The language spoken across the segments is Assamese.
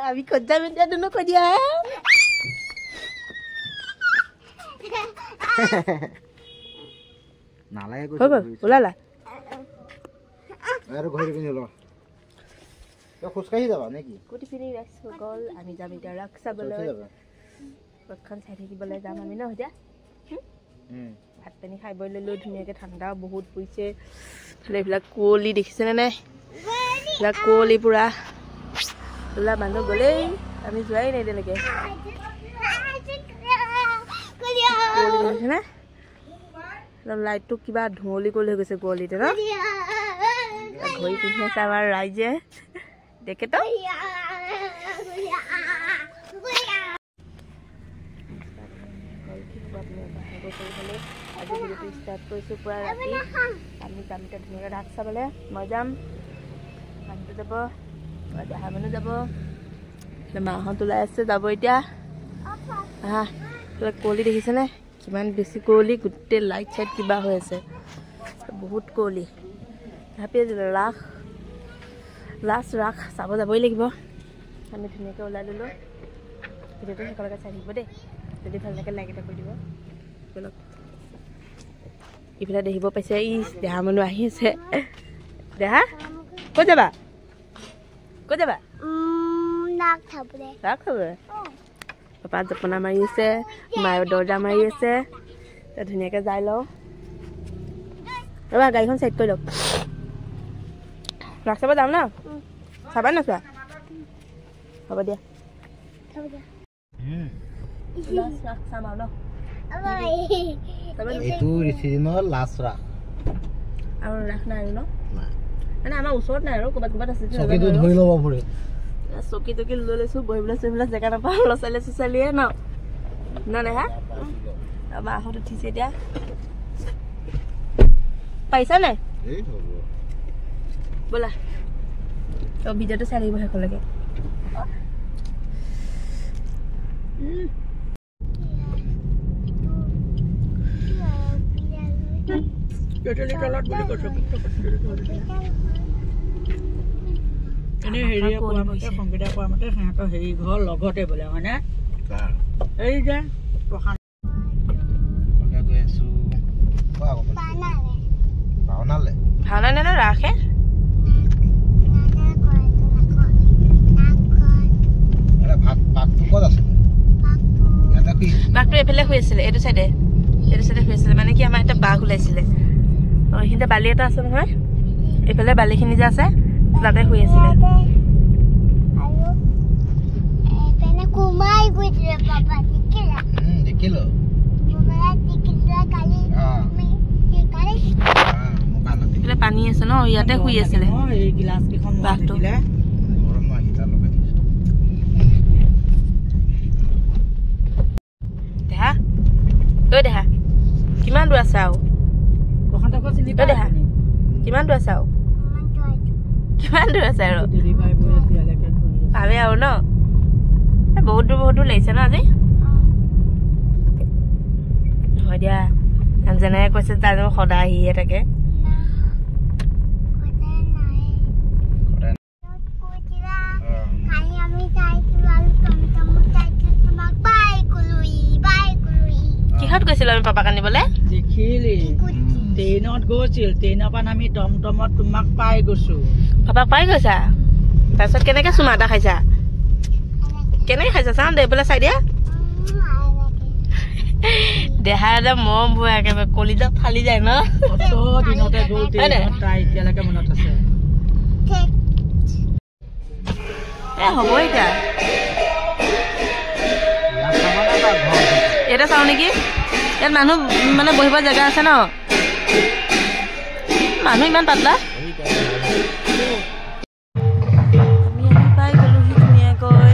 আমি খোঁজা মিনিয়া দুনো খোঁজা নালাগে ওলালা আৰু ঘৰি পিনি ল খোজকাঢ়ি যাবা নেকি কুটি পিনি ৰাস গ'ল আমি যাম এতিয়া ৰাস চাবলৈ ৰথখন চাই থাকিবলৈ যাম আমি ন এতিয়া ভাত পানী খাই বৈ ল'লোঁ ধুনীয়াকৈ ঠাণ্ডাও বহুত পৰিছে এইবিলাক কুঁৱলী দেখিছেনে নাই এইবিলাক কুঁৱলী পূৰা ওলা মানুহ গ'লেই আমি যোৱাই নাই এতিয়ালৈকে কুঁৱলী দেখিছেনে লাইটটো কিবা ধুঁৱলি কৰি হৈ গৈছে কুঁৱলীতে ন ঘড়ী পিন্ধি আছে আমাৰ ৰাইজে দেখেতো আজি ভিডিঅ'টো ষ্টাৰ্ট কৰিছোঁ পুৰা ৰাতি আমি যাম এতিয়া ধুনীয়াকৈ ৰাস চাবলৈ মই যাম মানুহটো যাব দেহা মানুহ যাব মাহঁত ওলাই আছে যাব এতিয়া হা কুঁৱলী দেখিছেনে কিমান বেছি কুঁৱলী গোটেই লাইট চাইট কিবা হৈ আছে বহুত কুঁৱলী তথাপি ৰাস চাব যাবই লাগিব আমি ধুনীয়াকৈ ওলাই ল'লোঁ ভিডিঅ'টো সকলোকে চাই থাকিব দেই যদি ভাল লাগে লাইক এটা কৰি দিব বলক ইফালে দেখিব পাইছে ই দেহা মানুহ আহি আছে দেহা ক'ত যাবা ৰাস খাবলৈ পাপা জপনা মাৰি আছে মায়ে দৰ্জা মাৰি আছে ধুনীয়াকৈ যাই লওঁ ৰ'বা গাড়ীখন চাইড কৰি লওক ৰাস চাব যাম ন চাবা নোচোৱা হ'ব দিয়া ৰাস চাম আৰু ন এইটো ঋষিদিনৰ লাষ্ট ৰাস আৰু ৰাস নাই আৰু ন মানে আমাৰ ওচৰত নাই আৰু ক'ৰবাত আছে চকীটো ধৰি ল'ব ফুৰি চকী টকী লৈ লৈছোঁ বহিবলৈ চহিবলৈ জেগা নাপাওঁ ল'ৰা ছোৱালীয়ে ন দেহা মাহঁত উঠিছে এতিয়া পাৰিছা নাই ব'লা তই ভিডিঅ'টো চাই লাগিব শেষলৈকে এনে হেৰিয়ে কোৱা মতে সংগীতা কোৱা মতে সিহঁতৰ হেৰি ঘৰ লগতে বোলে হয়নে এই যে ভাওনা নে ৰাসে বাঘটো এইফালে শুই আছিলে এইটো চাইডে শুই আছিলে মানে কি আমাৰ এটা বাঘ ওলাইছিলে এইখিনিতে বালি এটা আছে নহয় এইফালে বালিখিনি যে আছে তাতে শুই আছিলে পানী আছে ন ইয়াতে শুই আছিলে বাঘটো দেহা ঐ দেহা কিমান দূৰ আছে আৰু দেহা কিমান দূৰ আছে আৰু পাবে আৰু ন বহুত দূৰ লাগিছে ন আজি হয় দিয়া যেনেকে কৈছে তাৰ সদায় আহিয়ে থাকে কিহত গৈছিলো আমি পাপাক আনিবলৈ দেখিলি ট্ৰেইনত গৈছিল ট্ৰেইনৰ পৰা নামি টমটমত তোমাক পাই গৈছো পাপাক পাই গৈছা তাৰপিছত কেনেকে চুমা এটা খাইছা কেনেকে খাইছা চাওঁ দে বোলে চাই দিয়া দেহা এটা মৰম বৈ একেবাৰে কলিজা ফালি যায় ন দিনতে গ'ল তাই এতিয়ালৈকে মনত আছে হ'ব এতিয়া ইয়াতে চাওঁ নেকি ইয়াত মানুহ মানে বহিব জেগা আছে ন মানুহ ইমান পাতলা আমি পাই গ'লোহি ধুনীয়াকৈ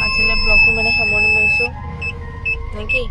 আজিলৈ ব্লগটো মানে সামৰণি মাৰিছোঁ নেকি?